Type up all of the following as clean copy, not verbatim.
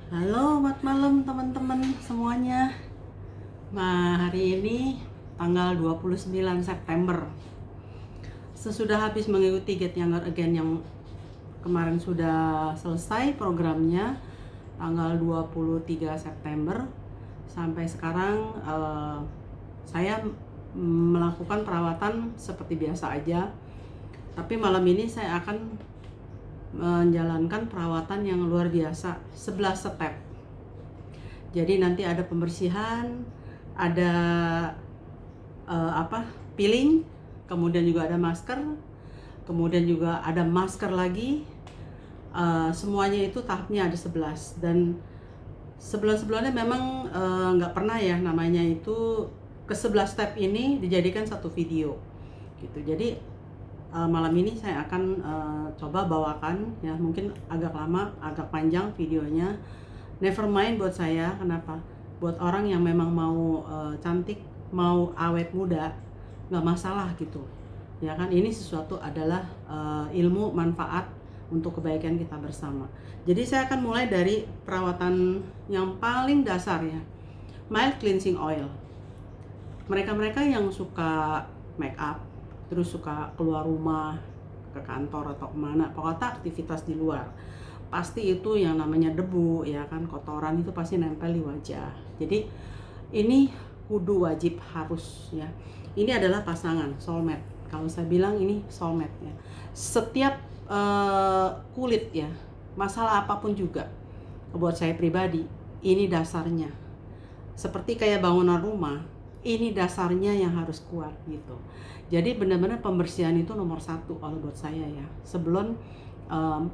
Halo, selamat malam teman-teman semuanya. Hari ini tanggal 29 September. Sesudah habis mengikuti Get Younger Again yang kemarin sudah selesai programnya tanggal 23 September. Sampai sekarang saya melakukan perawatan seperti biasa aja. Tapi malam ini saya akan menjalankan perawatan yang luar biasa, 11 step. Jadi nanti ada pembersihan, ada peeling, kemudian juga ada masker, kemudian juga ada masker lagi. Semuanya itu tahapnya ada 11, dan sebelum-sebelumnya memang nggak pernah ya namanya itu ke 11 step ini dijadikan satu video gitu. Jadi malam ini saya akan coba bawakan ya, mungkin agak lama, agak panjang videonya. Never mind buat saya, kenapa? Buat orang yang memang mau cantik, mau awet muda, nggak masalah gitu. Ya kan, ini sesuatu adalah ilmu manfaat untuk kebaikan kita bersama. Jadi saya akan mulai dari perawatan yang paling dasar ya, mild cleansing oil. Mereka-mereka yang suka make up, terus suka keluar rumah, ke kantor atau kemana, pokoknya aktivitas di luar, pasti itu yang namanya debu ya kan, kotoran itu pasti nempel di wajah. Jadi ini kudu wajib harus ya. Ini adalah pasangan soulmate. Kalau saya bilang ini soulmate ya. Setiap kulit ya, masalah apapun juga, buat saya pribadi ini dasarnya. Seperti kayak bangunan rumah, ini dasarnya yang harus kuat gitu. Jadi benar-benar pembersihan itu nomor satu kalau buat saya ya, sebelum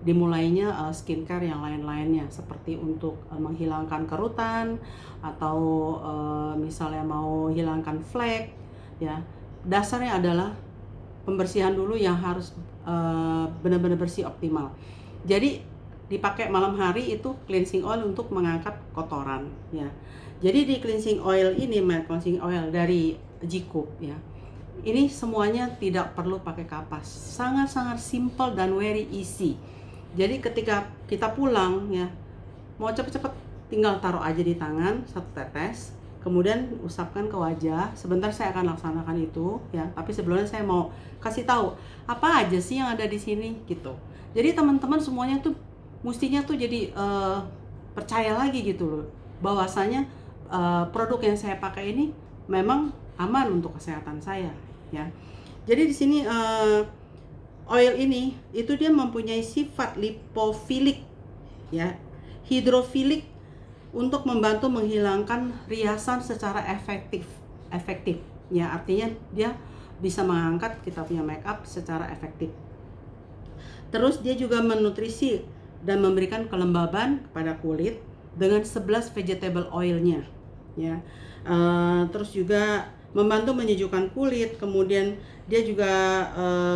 dimulainya skincare yang lain-lainnya, seperti untuk menghilangkan kerutan atau misalnya mau hilangkan flek ya. Dasarnya adalah pembersihan dulu yang harus benar-benar bersih optimal. Jadi dipakai malam hari itu cleansing oil untuk mengangkat kotoran ya. Jadi di cleansing oil ini, mild cleansing oil dari Jikup ya, ini semuanya tidak perlu pakai kapas, sangat-sangat simple dan very easy. Jadi ketika kita pulang ya, mau cepet-cepet tinggal taruh aja di tangan satu tetes, kemudian usapkan ke wajah. Sebentar saya akan laksanakan itu ya, tapi sebelumnya saya mau kasih tahu apa aja sih yang ada di sini gitu. Jadi teman-teman semuanya tuh mestinya tuh jadi percaya lagi gitu loh, bahwasanya produk yang saya pakai ini memang aman untuk kesehatan saya ya. Jadi di sini oil ini itu dia mempunyai sifat lipofilik ya, hidrofilik, untuk membantu menghilangkan riasan secara efektif ya. Artinya dia bisa mengangkat kita punya make up secara efektif. Terus dia juga menutrisi dan memberikan kelembaban kepada kulit dengan 11 vegetable oilnya ya. Terus juga membantu menyejukkan kulit. Kemudian dia juga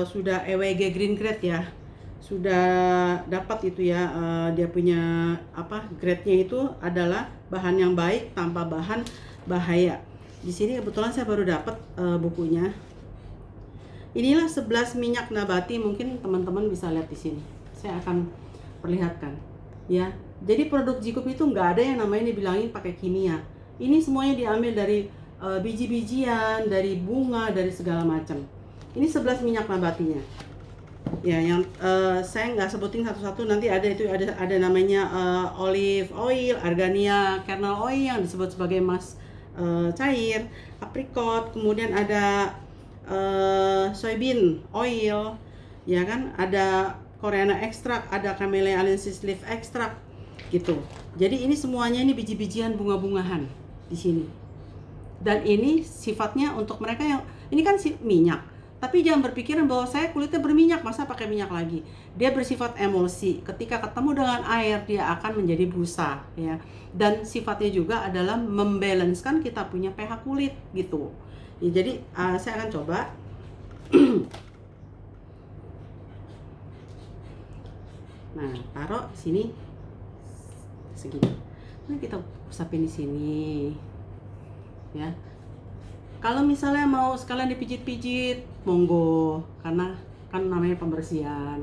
sudah EWG Green Grade ya, sudah dapat itu ya. Dia punya grade-nya itu adalah bahan yang baik tanpa bahan bahaya. Di sini kebetulan saya baru dapat bukunya. Inilah 11 minyak nabati, mungkin teman-teman bisa lihat di sini. Saya akan perlihatkan ya. Jadi produk Jikup itu nggak ada yang namanya dibilangin pakai kimia. Ini semuanya diambil dari biji-bijian, dari bunga, dari segala macam. Ini 11 minyak nabatinya ya, yang saya nggak sebutin satu-satu, nanti ada itu, ada namanya olive oil, argania kernel oil yang disebut sebagai emas cair, apricot, kemudian ada soybean oil ya kan, ada Koreana extract, ada Camellia alensis leaf extract gitu. Jadi ini semuanya ini biji-bijian, bunga-bungahan di sini. Dan ini sifatnya untuk mereka yang ini kan minyak, tapi jangan berpikiran bahwa saya kulitnya berminyak, masa pakai minyak lagi. Dia bersifat emulsi, ketika ketemu dengan air dia akan menjadi busa ya. Dan sifatnya juga adalah membalancekan kita punya pH kulit gitu ya. Jadi saya akan coba. Nah, taruh sini segini. Nah, kita usapin di sini ya. Kalau misalnya mau sekalian dipijit-pijit, monggo, karena kan namanya pembersihan.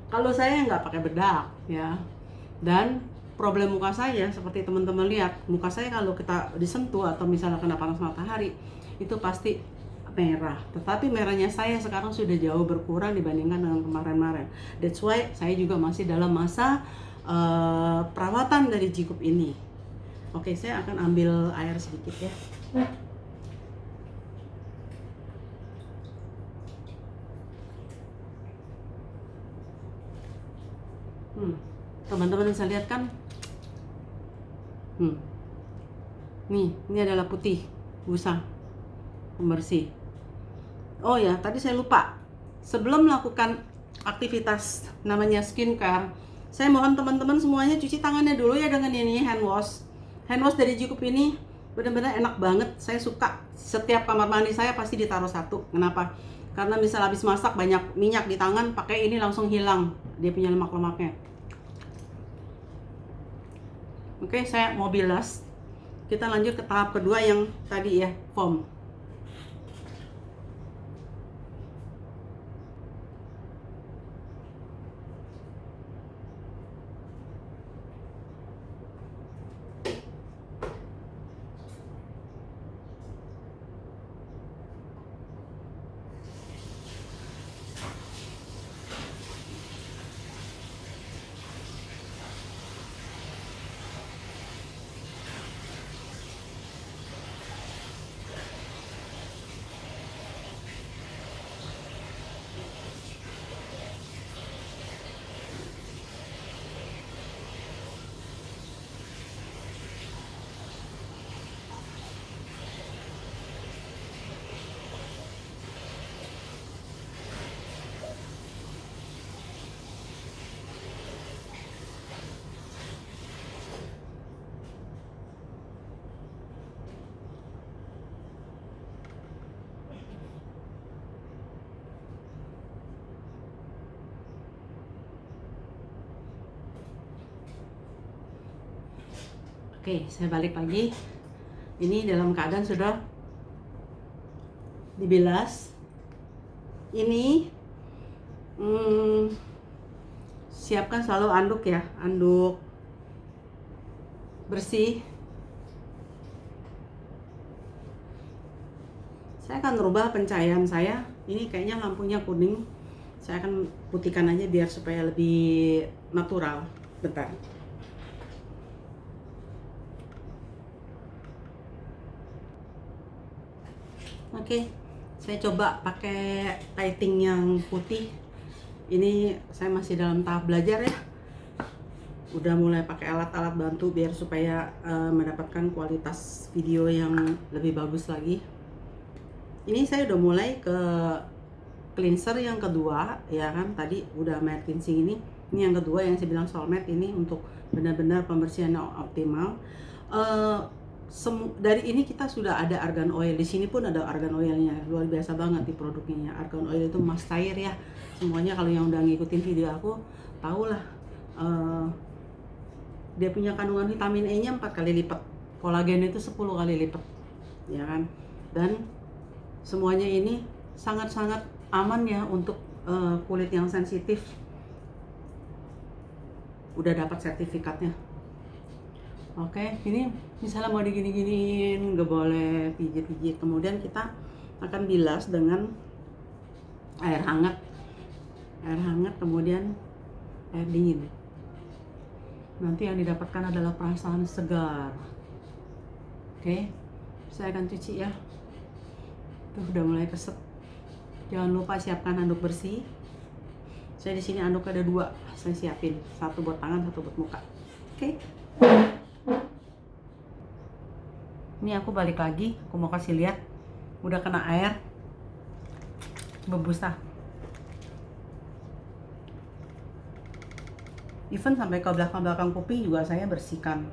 Kalau saya nggak pakai bedak ya. Dan problem muka saya seperti teman-teman lihat, muka saya kalau kita disentuh atau misalnya kena panas matahari itu pasti merah. Tetapi merahnya saya sekarang sudah jauh berkurang dibandingkan dengan kemarin-kemarin. That's why saya juga masih dalam masa perawatan dari G-Cube ini. Oke, saya akan ambil air sedikit ya. Teman-teman bisa lihat kan? Nih, ini adalah putih, busa, pembersih. Oh ya, tadi saya lupa. Sebelum melakukan aktivitas namanya skincare, saya mohon teman-teman semuanya cuci tangannya dulu ya dengan ini hand wash. Hand wash dari G-Cube ini benar-benar enak banget. Saya suka. Setiap kamar mandi saya pasti ditaruh satu. Kenapa? Karena misal habis masak banyak minyak di tangan, pakai ini langsung hilang dia punya lemak-lemaknya. Oke, saya mau bilas. Kita lanjut ke tahap kedua yang tadi ya, foam. Oke, saya balik lagi. Ini dalam keadaan sudah dibilas. Ini siapkan selalu anduk ya, anduk bersih. Saya akan rubah pencahayaan saya. Ini kayaknya lampunya kuning. Saya akan putihkan aja biar supaya lebih natural. Bentar. Oke, saya coba pakai lighting yang putih. Ini saya masih dalam tahap belajar ya. Udah mulai pakai alat-alat bantu biar supaya mendapatkan kualitas video yang lebih bagus lagi. Ini saya udah mulai ke cleanser yang kedua ya kan, tadi udah matte cleansing ini yang kedua yang saya bilang soulmate ini untuk benar-benar pembersihan yang optimal. Dari ini kita sudah ada argan oil, di sini pun ada argan oilnya, luar biasa banget di produknya. Argan oil itu must cair ya, semuanya kalau yang udah ngikutin video aku tahu lah. Dia punya kandungan vitamin E nya 4 kali lipat, kolagen itu 10 kali lipat ya kan, dan semuanya ini sangat-sangat aman ya untuk kulit yang sensitif. Udah dapat sertifikatnya. Oke, ini misalnya mau digini-giniin, nggak boleh pijit-pijit. Kemudian kita akan bilas dengan air hangat, kemudian air dingin. Nanti yang didapatkan adalah perasaan segar. Oke, saya akan cuci ya. Tuh udah mulai keset. Jangan lupa siapkan handuk bersih. Saya di sini handuk ada 2, saya siapin, 1 buat tangan, 1 buat muka. Oke. Ini aku balik lagi, aku mau kasih lihat udah kena air berbusa. Even sampai ke belakang kuping juga saya bersihkan.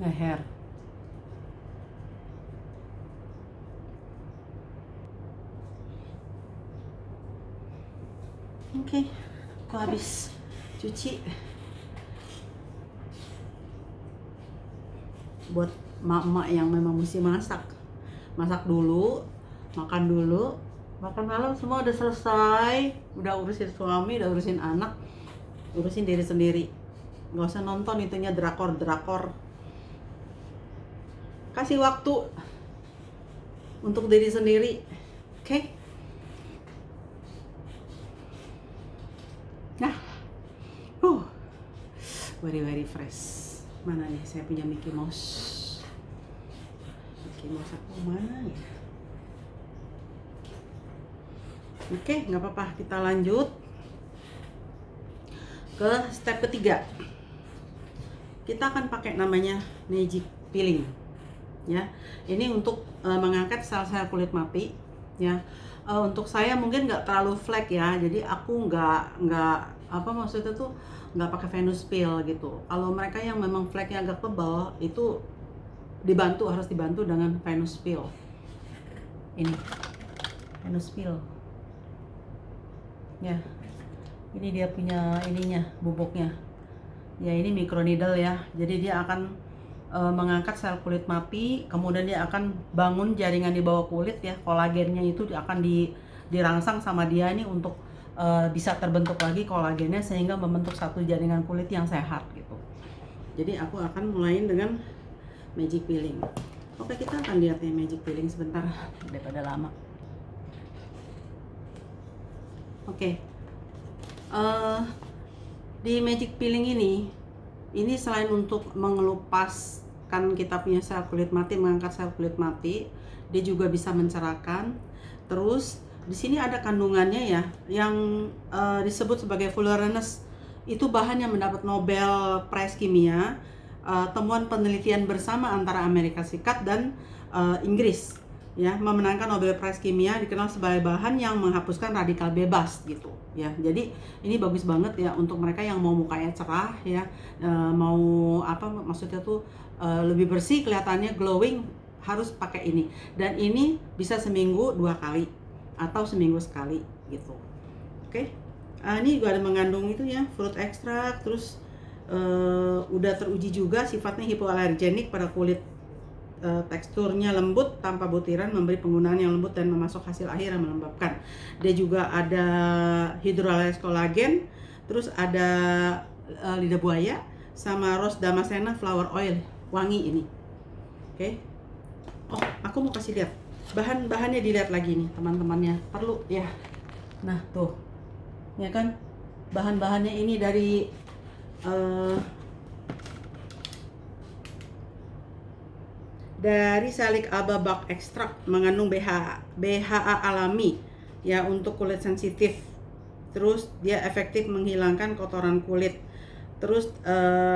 Leher. Oke, aku habis cuci. Buat emak-emak yang memang mesti masak dulu, makan dulu, makan malam semua udah selesai, udah urusin suami, udah urusin anak, urusin diri sendiri, nggak usah nonton itunya drakor. Kasih waktu untuk diri sendiri, oke? Nah, very fresh. Mana nih saya punya Mickey Mouse aku mana ya? Oke, nggak apa-apa, kita lanjut ke step ketiga. Kita akan pakai namanya magic peeling, ya. Ini untuk mengangkat sel-sel kulit mati, ya. Untuk saya mungkin nggak terlalu flek ya, jadi aku nggak apa maksudnya tuh nggak pakai Venus peel gitu. Kalau mereka yang memang fleknya agak tebal itu harus dibantu dengan Venus peel. Ini Venus peel, ya. Ini dia punya ininya, bubuknya. Ya ini microneedle ya. Jadi dia akan mengangkat sel kulit mati, kemudian dia akan bangun jaringan di bawah kulit ya. Kolagennya itu akan dirangsang sama dia ini untuk bisa terbentuk lagi kolagennya sehingga membentuk satu jaringan kulit yang sehat gitu. Jadi aku akan mulai dengan magic peeling. Oke, kita akan lihat ya magic peeling sebentar daripada lama. Oke. Di magic peeling ini selain untuk mengelupaskan kita punya sel kulit mati, mengangkat sel kulit mati, dia juga bisa mencerahkan. Terus di sini ada kandungannya ya, yang disebut sebagai fullerenes. Itu bahan yang mendapat Nobel Prize Kimia, temuan penelitian bersama antara Amerika Serikat dan Inggris. Ya, memenangkan Nobel Prize Kimia, dikenal sebagai bahan yang menghapuskan radikal bebas gitu ya. Jadi ini bagus banget ya untuk mereka yang mau mukanya cerah ya, mau apa maksudnya tuh lebih bersih kelihatannya glowing, harus pakai ini. Dan ini bisa seminggu 2 kali atau seminggu sekali gitu. Oke. Ini juga ada mengandung itu ya, fruit extract, terus udah teruji juga sifatnya hipoalergenik pada kulit. Teksturnya lembut tanpa butiran, memberi penggunaan yang lembut dan memasuk hasil akhir yang melembabkan. Dia juga ada hydrolyzed kolagen, terus ada lidah buaya sama rose damascena flower oil, wangi ini. Oke. Oh, aku mau kasih lihat bahan-bahannya, dilihat lagi nih teman-temannya, perlu ya. Nah tuh ya kan, bahan-bahannya ini dari salik alba bark extract, mengandung BHA alami ya untuk kulit sensitif. Terus dia efektif menghilangkan kotoran kulit. Terus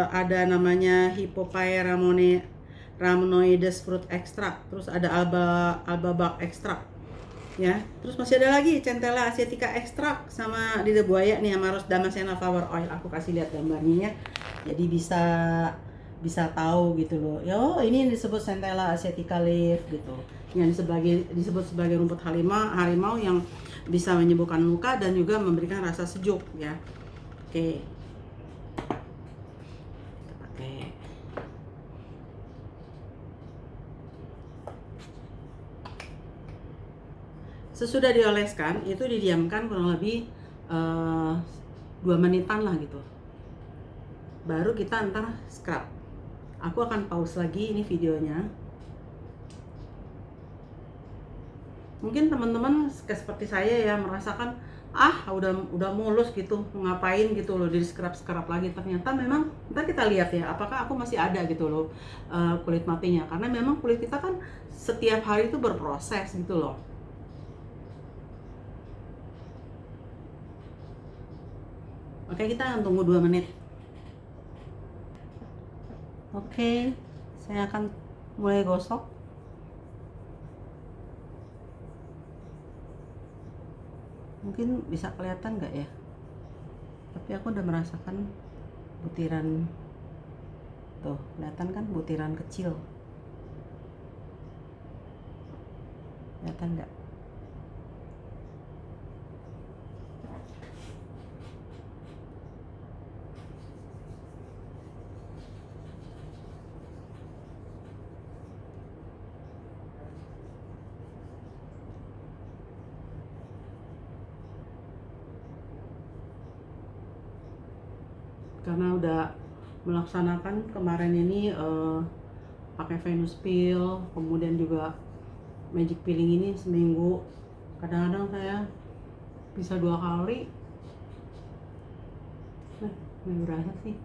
ada namanya Hypopyramnoides fruit extract. Terus ada alba bark extract ya. Terus masih ada lagi Centella asiatica extract sama lidah buaya nih sama rose damascena flower oil. Aku kasih lihat gambarnya ya. Jadi bisa tahu gitu loh. Yo, ini disebut Centella asiatica leaf gitu. Yang disebut sebagai rumput harimau yang bisa menyembuhkan luka dan juga memberikan rasa sejuk ya. Oke. Oke. Sesudah dioleskan, itu didiamkan kurang lebih 2 menitan lah gitu. Baru kita ntar scrub. Aku akan pause lagi ini videonya. Mungkin teman-teman seperti saya ya merasakan udah mulus gitu, ngapain gitu loh di scrub lagi. Ternyata memang ntar kita lihat ya apakah aku masih ada gitu loh kulit matinya, karena memang kulit kita kan setiap hari itu berproses gitu loh. Oke, kita akan tunggu 2 menit. Oke, saya akan mulai gosok. Mungkin bisa kelihatan nggak ya? Tapi aku udah merasakan butiran. Tuh, kelihatan kan butiran kecil. Kelihatan nggak? karena udah melaksanakan kemarin ini pakai Venus Peel, kemudian juga Magic Peeling ini seminggu. Kadang-kadang saya bisa 2 kali. Nggak berasa sih.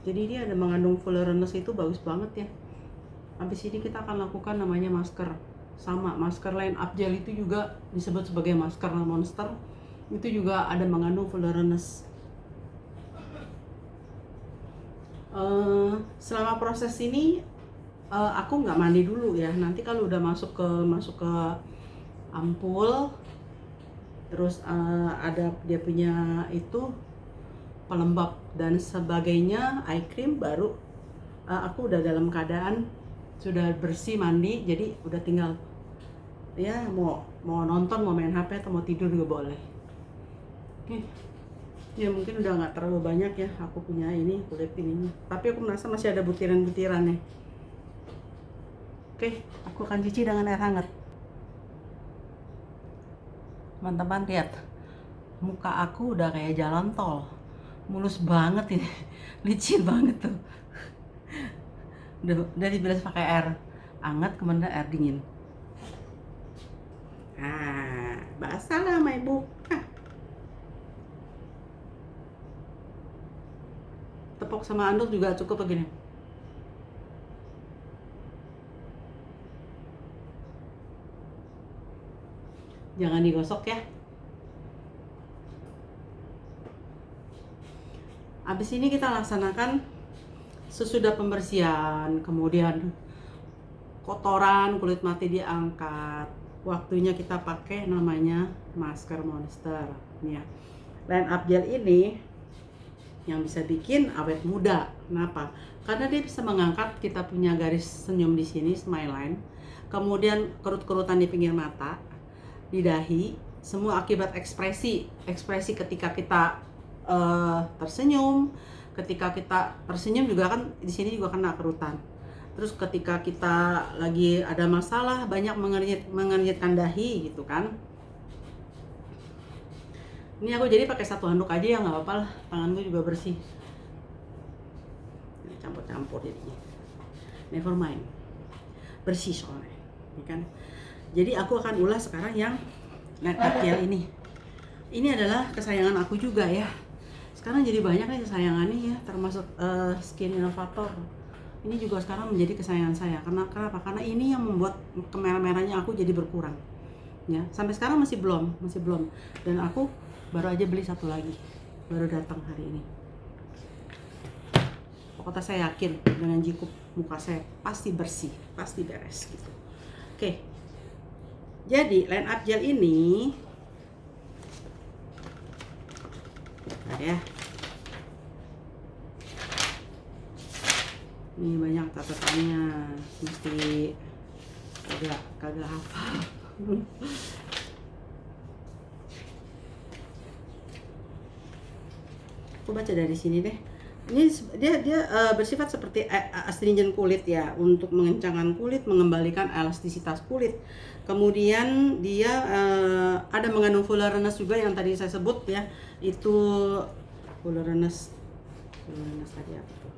Jadi dia ada mengandung fullerenes, itu bagus banget ya. Habis ini kita akan lakukan namanya masker. Sama, masker Line Up Gel itu juga disebut sebagai masker Monster. Itu juga ada mengandung fullerenes. Selama proses ini aku nggak mandi dulu ya. Nanti kalau udah masuk ke ampul, terus ada dia punya itu pelembab dan sebagainya, eye cream, baru aku udah dalam keadaan sudah bersih mandi. Jadi udah tinggal ya mau nonton, mau main HP, atau mau tidur juga boleh. Oke. Ya mungkin udah nggak terlalu banyak ya aku punya ini kulit ini, tapi aku merasa masih ada butiran-butirannya. Oke, aku akan cuci dengan air hangat. Teman-teman lihat, muka aku udah kayak jalan tol, mulus banget ini, licin banget tuh. Udah dibilas pakai air hangat, kemudian air dingin. Basah lah sama ibu. Tepuk sama anduk juga cukup begini. Jangan digosok ya. Habis ini kita laksanakan sesudah pembersihan, kemudian kotoran kulit mati diangkat. Waktunya kita pakai namanya masker Monster. Ya. Line Up Gel ini yang bisa bikin awet muda. Kenapa? Karena dia bisa mengangkat kita punya garis senyum di sini, smile line, kemudian kerut-kerutan di pinggir mata, di dahi, semua akibat ekspresi ketika kita tersenyum. Ketika kita tersenyum juga kan di sini juga kena kerutan. Terus ketika kita lagi ada masalah, banyak mengernyitkan dahi gitu kan. Ini aku jadi pakai 1 handuk aja ya, nggak apa-apa lah, tangan gue juga bersih. Ini campur-campur jadinya. Never mind, bersih soalnya, ya kan. Jadi aku akan ulas sekarang yang Line Up Gel ini. Ini adalah kesayangan aku juga ya. Sekarang jadi banyak nih kesayangannya ya, termasuk Skin Innovator. Ini juga sekarang menjadi kesayangan saya. Kenapa? Karena ini yang membuat kemerah-merahnya aku jadi berkurang. Ya, sampai sekarang masih belum. Dan aku baru aja beli 1 lagi, baru datang hari ini. Pokoknya saya yakin dengan jikup muka saya pasti bersih, pasti beres gitu. Oke, jadi Line Up Gel ini ya, ini banyak catatannya, mesti kagak hafal. Aku baca dari sini deh. Ini dia bersifat seperti astringent kulit ya, untuk mengencangkan kulit, mengembalikan elastisitas kulit. Kemudian dia ada mengandung fullerenes juga yang tadi saya sebut ya, itu fullerenes tadi apa tuh?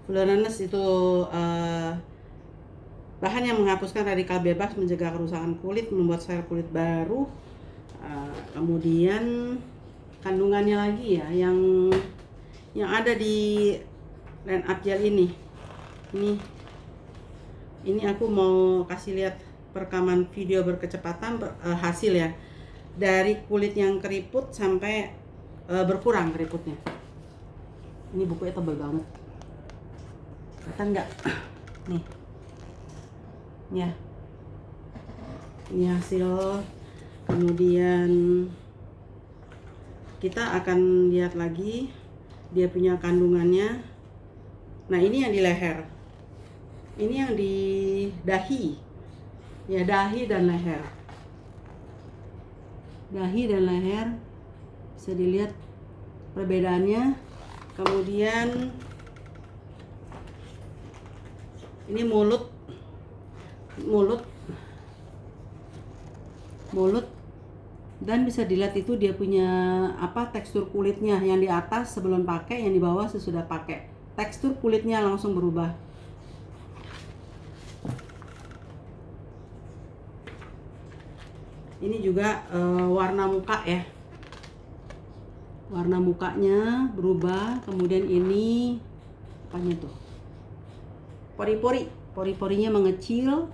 Fullerenes itu bahan yang menghapuskan radikal bebas, mencegah kerusakan kulit, membuat sel kulit baru. Kemudian kandungannya lagi ya, yang ada di Line Up Gel ini. Ini aku mau kasih lihat perekaman video berkecepatan hasil ya, dari kulit yang keriput sampai berkurang keriputnya. Ini bukunya tebal banget, kelihatan nggak? Nih ya, ini hasil. Kemudian kita akan lihat lagi dia punya kandungannya. Nah, ini yang di leher, ini yang di dahi ya, dahi dan leher bisa dilihat perbedaannya. Kemudian ini mulut dan bisa dilihat itu dia punya tekstur kulitnya, yang di atas sebelum pakai, yang di bawah sesudah pakai. Tekstur kulitnya langsung berubah. Ini juga warna muka ya. Warna mukanya berubah. Kemudian ini apanya tuh? Pori-porinya mengecil.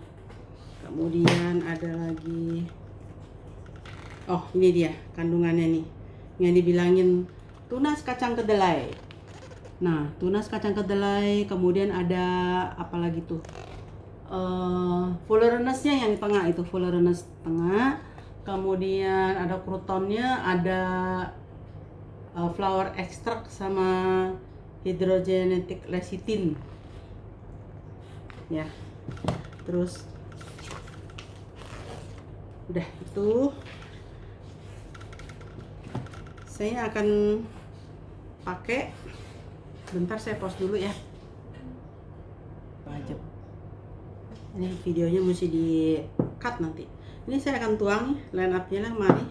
Kemudian ada lagi, oh ini dia kandungannya nih, yang dibilangin tunas kacang kedelai. Nah, tunas kacang kedelai. Kemudian ada apa lagi tuh, fullerenes-nya yang di tengah itu, fullerenes tengah. Kemudian ada krutonnya, ada flower extract sama hydrogenated lecithin ya. Terus udah itu saya akan pakai. Bentar saya pause dulu ya. Wajib. Ini videonya mesti di cut nanti. Ini saya akan tuang line up-nya lah kemari.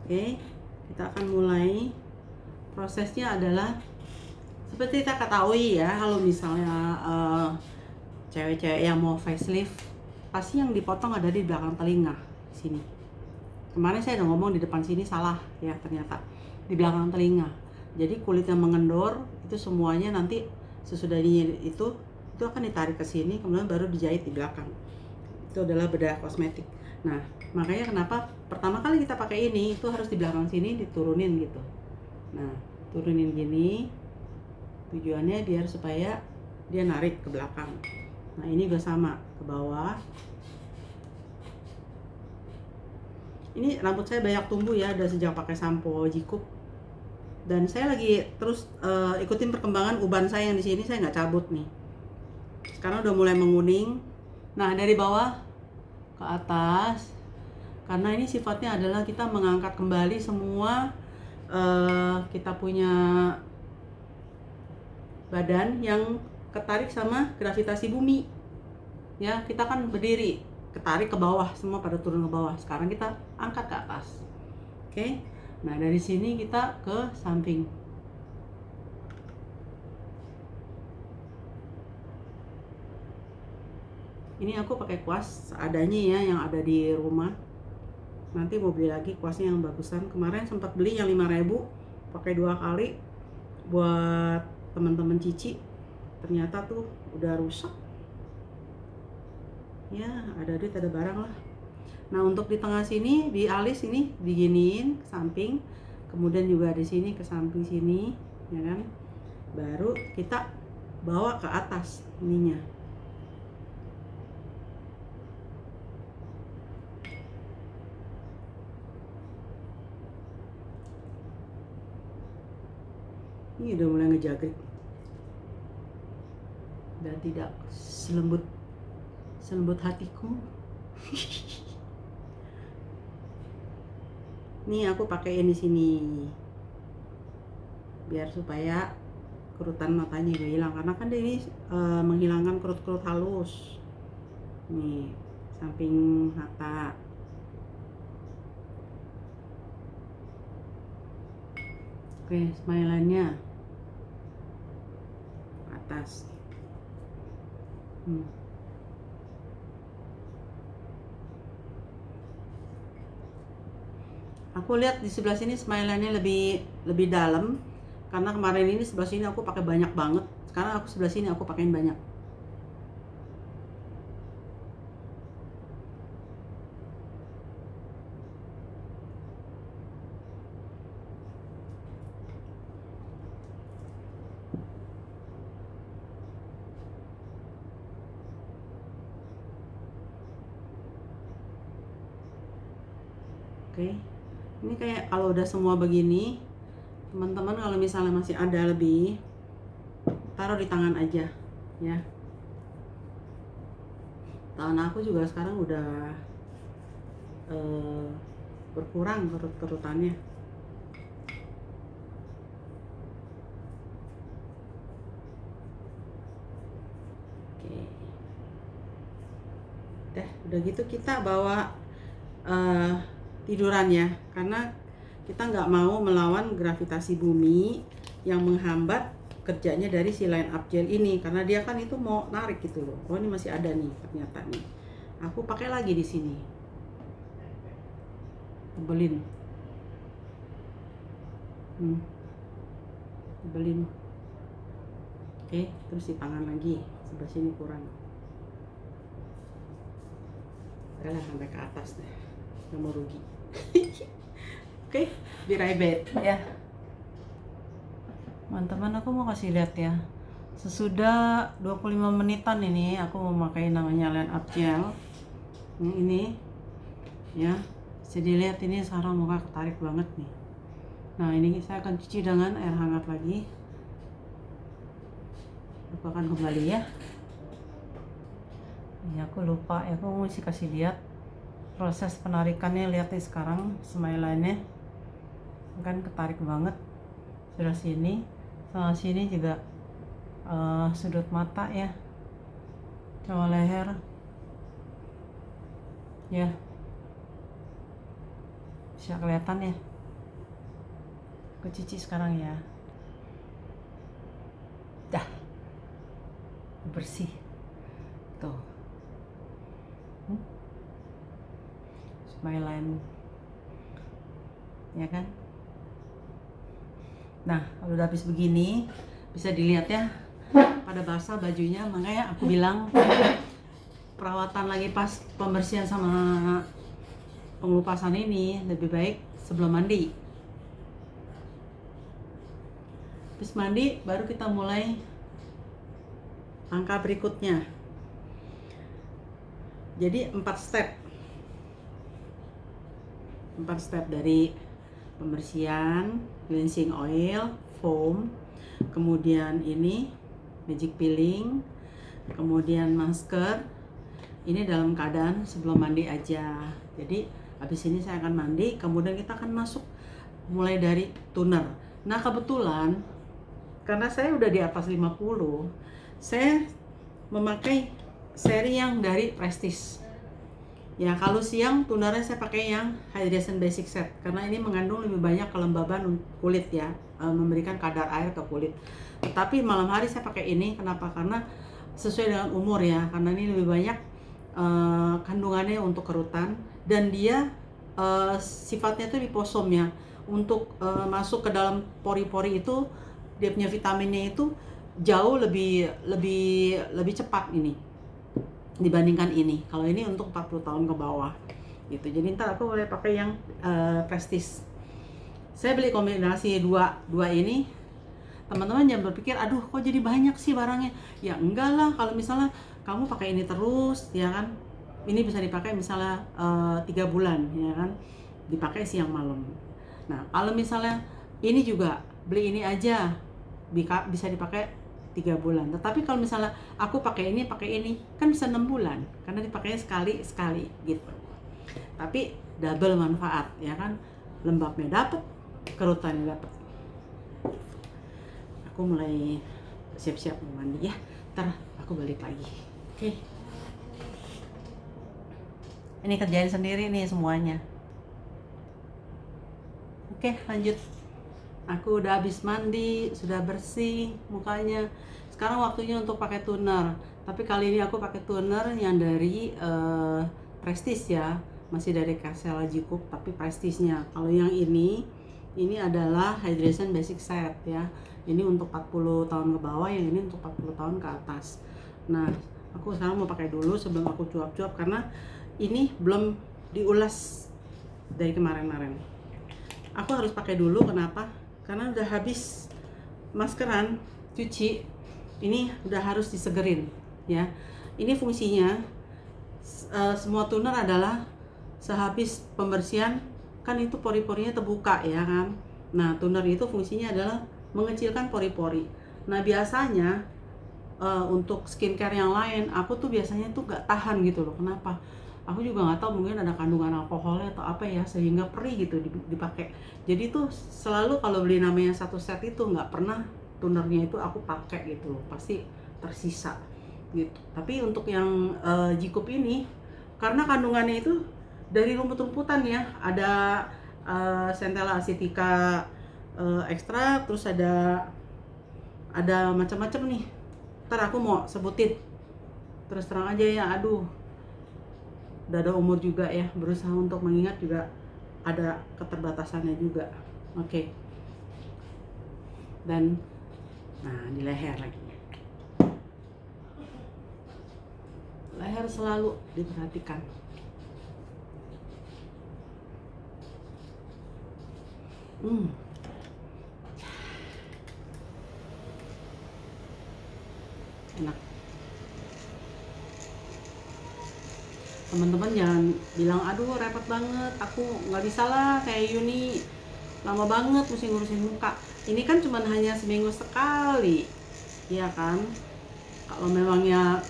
Oke, kita akan mulai. Prosesnya adalah seperti kita ketahui ya, kalau misalnya cewek-cewek yang mau facelift, pasti yang dipotong ada di belakang telinga sini. Kemarin saya udah ngomong di depan sini, salah ya, ternyata di belakang telinga. Jadi kulit yang mengendor itu semuanya nanti sesudah itu akan ditarik ke sini, kemudian baru dijahit di belakang. Itu adalah bedah kosmetik. Nah, makanya kenapa pertama kali kita pakai ini itu harus di belakang sini diturunin gitu. Nah, turunin gini, tujuannya biar supaya dia narik ke belakang. Nah, ini juga sama ke bawah. Ini rambut saya banyak tumbuh ya, udah sejak pakai sampo Jikup. Dan saya lagi terus ikutin perkembangan uban saya yang di sini, saya nggak cabut nih. Sekarang udah mulai menguning. Nah, dari bawah ke atas, karena ini sifatnya adalah kita mengangkat kembali semua kita punya badan yang ketarik sama gravitasi bumi ya. Kita kan berdiri, ketarik ke bawah, semua pada turun ke bawah. Sekarang kita angkat ke atas. Oke. Nah, dari sini kita ke samping. Ini aku pakai kuas seadanya ya, yang ada di rumah. Nanti mau beli lagi kuasnya yang bagusan. Kemarin sempat beli yang 5.000, pakai 2 kali buat teman-teman Cici. Ternyata tuh udah rusak. Ya, ada duit ada barang lah. Nah, untuk di tengah sini, di alis ini diginiin ke samping, kemudian juga di sini ke samping sini, ya kan? Baru kita bawa ke atas ininya. Ini udah mulai ngejagrik. Dan tidak selembut hatiku. Nih aku pakaiin di sini biar supaya kerutan matanya juga hilang, karena kan ini menghilangkan kerut-kerut halus. Nih samping mata. Oke, smile-nya atas. Aku lihat di sebelah sini smile-nya lebih dalam, karena kemarin ini sebelah sini aku pakai banyak banget. Sekarang aku sebelah sini aku pakein banyak. Oke, ini kayak kalau udah semua begini, teman-teman kalau misalnya masih ada lebih, taruh di tangan aja ya. Tangan aku juga sekarang udah berkurang kerut-kerutannya. Oke, udah gitu kita bawa tiduran ya, karena kita nggak mau melawan gravitasi bumi yang menghambat kerjanya dari si line up gel ini, karena dia kan itu mau narik gitu loh. Oh, ini masih ada nih ternyata nih. Aku pakai lagi di sini. Tebelin. Tebelin. Oke, terus di tangan lagi. Sebelah sini kurang. Udah sampai ke atas deh. Nggak mau rugi. Oke, be right back ya. Teman-teman, aku mau kasih lihat ya. Sesudah 25 menitan ini aku memakai namanya line up gel. Ini ya. Jadi lihat ini sekarang muka ketarik banget nih. Nah, ini saya akan cuci dengan air hangat lagi. Aku akan kembali ya. Ini aku lupa ya, aku mesti kasih lihat proses penarikannya. Lihat nih sekarang smile line-nya kan ketarik banget. Sudah sini, sama sini juga sudut mata ya, sama leher ya, bisa kelihatan ya. Aku cuci sekarang ya. Dah bersih tuh. Smile line ya kan. Nah, kalau udah habis begini bisa dilihat ya, pada basah bajunya. Makanya aku bilang perawatan lagi pas pembersihan sama pengelupasan ini lebih baik sebelum mandi. Habis mandi baru kita mulai langkah berikutnya. Jadi 4 step dari pembersihan, cleansing oil, foam, kemudian ini magic peeling, kemudian masker. Ini dalam keadaan sebelum mandi aja. Jadi habis ini saya akan mandi, kemudian kita akan masuk mulai dari toner. Nah, kebetulan karena saya udah di atas 50, saya memakai seri yang dari Prestige. Ya, kalau siang tonernya saya pakai yang Hydration Basic Set karena ini mengandung lebih banyak kelembaban kulit ya, memberikan kadar air ke kulit. Tapi malam hari saya pakai ini, kenapa? Karena sesuai dengan umur ya, karena ini lebih banyak kandungannya untuk kerutan, dan dia sifatnya itu liposom ya, untuk masuk ke dalam pori-pori itu dia punya vitaminnya itu jauh lebih cepat ini dibandingkan ini. Kalau ini untuk 40 tahun ke bawah gitu. Jadi ntar aku boleh pakai yang Prestige. Saya beli kombinasi dua ini. Teman-teman jangan berpikir, aduh kok jadi banyak sih barangnya. Ya enggak lah, kalau misalnya kamu pakai ini terus ya kan, ini bisa dipakai misalnya 3 bulan ya kan, dipakai siang malam. Nah, kalau misalnya ini juga beli ini aja bisa dipakai 3 bulan. Tetapi kalau misalnya aku pakai ini kan bisa 6 bulan karena dipakainya sekali gitu. Tapi double manfaat ya kan, lembabnya dapat, kerutannya dapat. Aku mulai siap-siap mau mandi ya. Ntar aku balik lagi. Oke. Ini kerjain sendiri nih semuanya. Oke, lanjut. Aku udah habis mandi, sudah bersih mukanya. Sekarang waktunya untuk pakai toner. Tapi kali ini aku pakai toner yang dari Prestige ya. Masih dari Karsela Jikup, tapi Prestige-nya. Kalau yang ini adalah Hydration Basic Set ya. Ini untuk 40 tahun ke bawah, yang ini untuk 40 tahun ke atas. Nah, aku sekarang mau pakai dulu sebelum aku cuap-cuap karena ini belum diulas dari kemarin-kemarin. Aku harus pakai dulu, kenapa? Karena udah habis maskeran, cuci, ini udah harus disegerin ya. Ini fungsinya semua toner adalah sehabis pembersihan kan itu pori-porinya terbuka ya kan. Nah, toner itu fungsinya adalah mengecilkan pori-pori. Nah, biasanya untuk skincare yang lain aku tuh biasanya tuh gak tahan gitu loh. Kenapa? Aku juga nggak tahu, mungkin ada kandungan alkoholnya atau apa ya, sehingga perih gitu dipakai. Jadi tuh selalu kalau beli namanya satu set itu nggak pernah tonernya itu aku pakai gitu loh, pasti tersisa gitu. Tapi untuk yang Jikup ini, karena kandungannya itu dari rumput-rumputan ya, ada Centella asiatica ekstrak, terus ada macam-macam nih. Ntar aku mau sebutin, terus terang aja ya, aduh udah ada umur juga ya, berusaha untuk mengingat juga ada keterbatasannya juga. Oke. Dan nah di leher lagi, leher selalu diperhatikan. Enak. Teman-teman jangan bilang aduh repot banget, aku nggak bisa lah kayak Yuni, lama banget mesti ngurusin muka. Ini kan cuma hanya seminggu sekali, ya kan? Kalau memangnya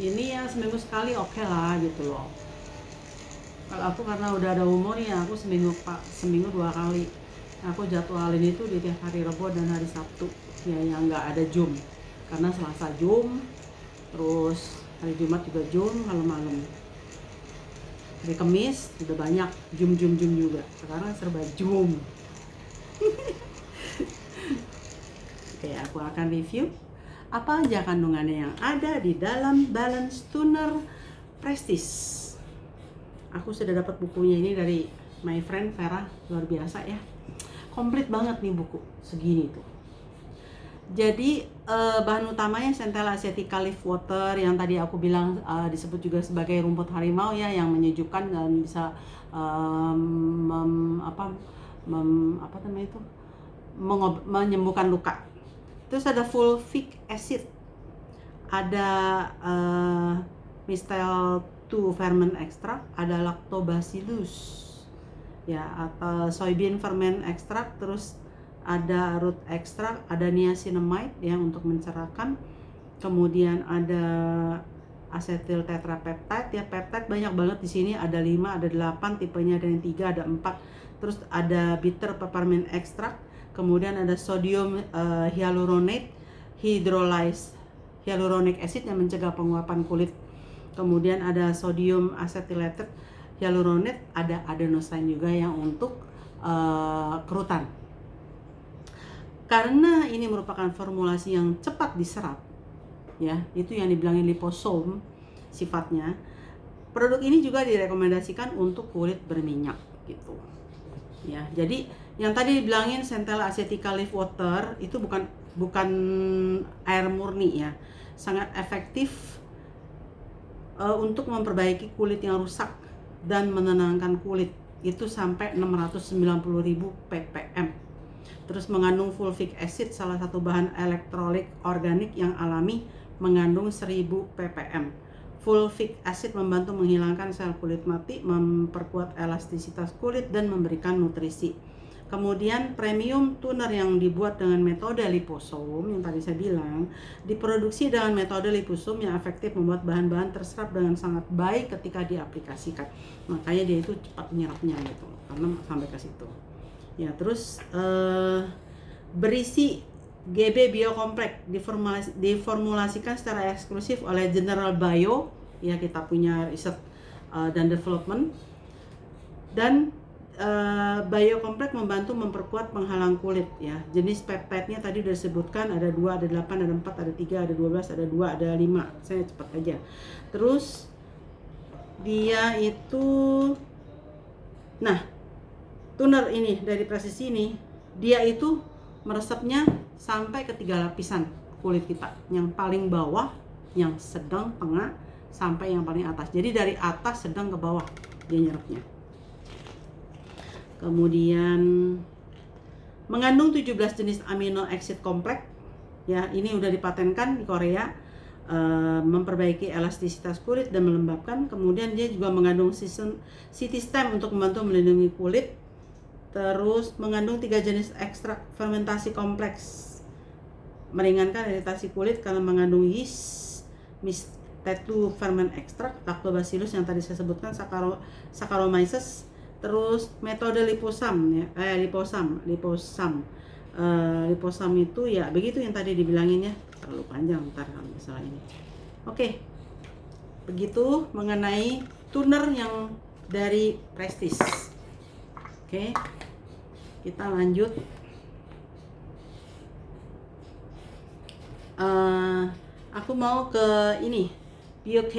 ini ya seminggu sekali oke lah gitu loh. Kalau aku karena udah ada umur ya, aku seminggu 2 kali. Aku jadwalin itu di tiap hari Rebo dan hari Sabtu ya, yang nggak ada Zoom, karena Selasa Zoom, terus hari Jumat juga Zoom kalau malam. Hari Kamis udah banyak Zoom juga. Sekarang serba Zoom. Oke, aku akan review apa aja kandungannya yang ada di dalam Balance Toner Prestige. Aku sudah dapat bukunya ini dari my friend Vera, luar biasa ya. Komplit banget nih buku segini tuh. Jadi bahan utamanya Centella asiatica leaf water yang tadi aku bilang disebut juga sebagai rumput harimau ya, yang menyejukkan dan bisa menyembuhkan luka. Terus ada fulvic acid, ada mistel 2 ferment extract, ada lactobacillus ya, atau soybean ferment extract, terus ada root extract, ada niacinamide yang untuk mencerahkan, kemudian ada acetyl tetrapeptide ya, peptide banyak banget di sini, ada 5, ada 8 tipenya, ada yang 3, ada 4. Terus ada bitter peppermint extract, kemudian ada sodium hyaluronate hydrolyzed hyaluronic acid yang mencegah penguapan kulit, kemudian ada sodium acetylated hyaluronate, ada adenosine juga yang untuk kerutan. Karena ini merupakan formulasi yang cepat diserap ya, itu yang dibilangin liposome sifatnya. Produk ini juga direkomendasikan untuk kulit berminyak gitu ya. Jadi yang tadi dibilangin Centella asiatica leaf water itu bukan air murni ya, sangat efektif untuk memperbaiki kulit yang rusak dan menenangkan kulit, itu sampai 690.000 ppm. Terus mengandung fulvic acid, salah satu bahan elektrolit organik yang alami, mengandung 1000 ppm. Fulvic acid membantu menghilangkan sel kulit mati, memperkuat elastisitas kulit, dan memberikan nutrisi. Kemudian premium toner yang dibuat dengan metode liposome yang tadi saya bilang, diproduksi dengan metode liposome yang efektif membuat bahan-bahan terserap dengan sangat baik ketika diaplikasikan. Makanya dia itu cepat menyerapnya gitu, karena sampai ke situ. Ya, terus berisi GB Biocomplex, diformulasikan secara eksklusif oleh General Bio ya, kita punya riset dan development. Dan Biocomplex membantu memperkuat penghalang kulit ya. Jenis peptide-nya tadi sudah disebutkan, ada 2, ada 8, ada 4, ada 3, ada 12, ada 2, ada 5. Saya cepat aja. Terus dia itu, nah, toner ini dari Prestige ini, dia itu meresapnya sampai ke 3 lapisan kulit kita, yang paling bawah, yang sedang, tengah, sampai yang paling atas. Jadi dari atas sedang ke bawah dia nyerapnya. Kemudian mengandung 17 jenis amino acid kompleks ya, ini udah dipatenkan di Korea, memperbaiki elastisitas kulit dan melembabkan. Kemudian dia juga mengandung city stem untuk membantu melindungi kulit. Terus mengandung 3 jenis ekstrak fermentasi kompleks meringankan iritasi kulit karena mengandung yeast, Tetu ferment extract, lactobacillus yang tadi saya sebutkan, Saccharomyces, terus metode liposam ya, liposam itu ya begitu yang tadi dibilangin ya, terlalu panjang ntar kalau misalnya ini. Oke, begitu mengenai toner yang dari Prestige. Oke, kita lanjut. Aku mau ke ini, BOK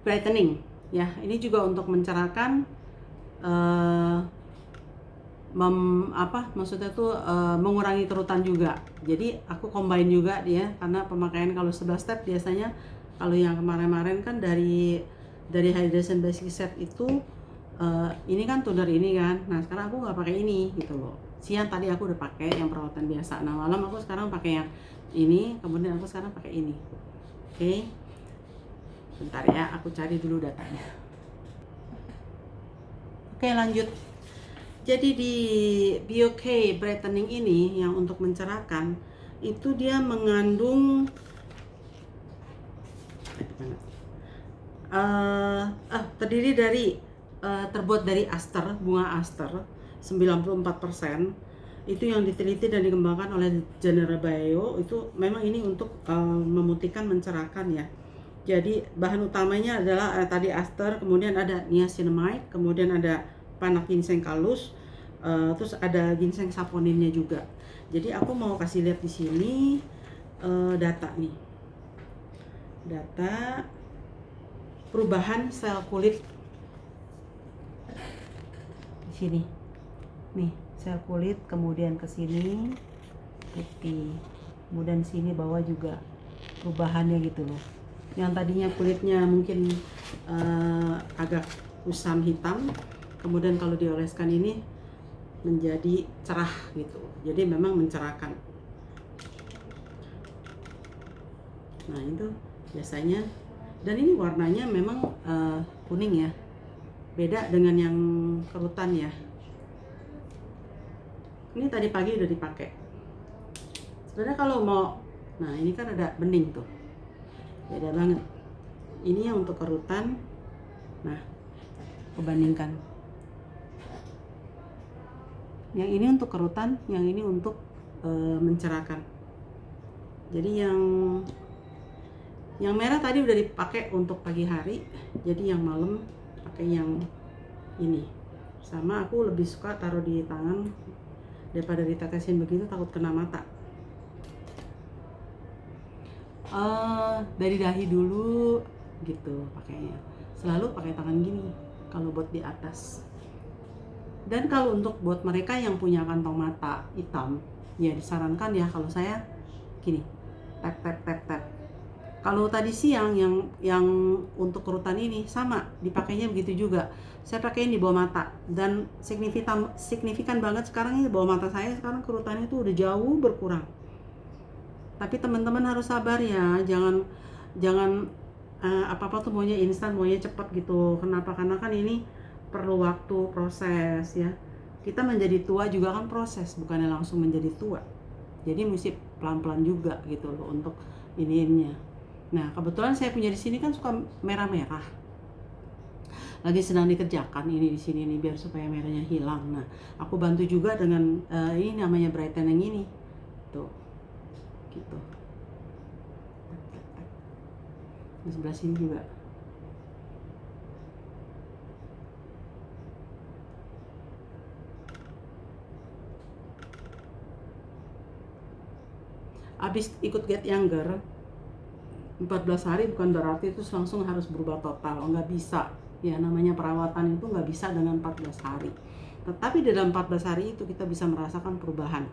brightening ya. Ini juga untuk mencerahkan, maksudnya tuh mengurangi kerutan juga. Jadi aku combine juga dia, karena pemakaian kalau 11 step biasanya, kalau yang kemarin-kemarin kan dari Hydration Basic Set itu ini kan toner ini kan. Nah sekarang aku nggak pakai ini gitu loh. Siang tadi aku udah pakai yang perawatan biasa. Nah malam aku sekarang pakai yang ini, kemudian aku sekarang pakai ini. Oke. Bentar ya, aku cari dulu datanya. Oke, lanjut. Jadi di BOK brightening ini yang untuk mencerahkan itu dia mengandung terdiri dari terbuat dari aster, bunga aster 94%. Itu yang diteliti dan dikembangkan oleh General Bio. Itu memang ini untuk memutihkan, mencerahkan ya. Jadi bahan utamanya adalah tadi aster, kemudian ada niacinamide, kemudian ada panak ginseng kalus, terus ada ginseng saponinnya juga. Jadi aku mau kasih lihat di sini data nih, data perubahan sel kulit di sini nih, sel kulit, kemudian ke sini putih, kemudian sini bawah juga perubahannya gitu loh. Yang tadinya kulitnya mungkin agak kusam hitam, kemudian kalau dioleskan ini menjadi cerah gitu. Jadi memang mencerahkan. Nah itu biasanya, dan ini warnanya memang kuning ya, beda dengan yang kerutan ya. Ini tadi pagi udah dipakai. Sebenarnya kalau mau, nah ini kan ada bening tuh, beda banget. Ini yang untuk kerutan. Nah, kebandingkan. Yang ini untuk kerutan, yang ini untuk mencerahkan. Jadi yang merah tadi udah dipakai untuk pagi hari, jadi yang malam pakai yang ini. Sama aku lebih suka taruh di tangan daripada ditetesin begitu, takut kena mata. Dari dahi dulu gitu pakainya. Selalu pakai tangan gini kalau buat di atas. Dan kalau untuk buat mereka yang punya kantong mata hitam, ya disarankan ya kalau saya gini, tap tap tap tap. Kalau tadi siang yang untuk kerutan ini sama dipakainya begitu juga. Saya pakaiin di bawah mata, dan signifikan banget sekarang ini bawah mata saya sekarang kerutannya itu udah jauh berkurang. Tapi teman-teman harus sabar ya, jangan apa-apa tuh maunya instan, maunya cepat gitu. Kenapa? Karena kan ini perlu waktu, proses ya. Kita menjadi tua juga kan proses, bukannya langsung menjadi tua. Jadi mesti pelan-pelan juga gitu loh untuk ininya. Nah, kebetulan saya punya di sini kan suka merah-merah. Lagi sedang dikerjakan ini di sini nih biar supaya merahnya hilang. Nah, aku bantu juga dengan ini namanya brightening ini. Tuh. Gitu. Di sebelah sini juga. Abis ikut Get Younger 14 hari bukan berarti itu langsung harus berubah total, nggak bisa ya. Namanya perawatan itu nggak bisa dengan 14 hari, tetapi di dalam 14 hari itu kita bisa merasakan perubahan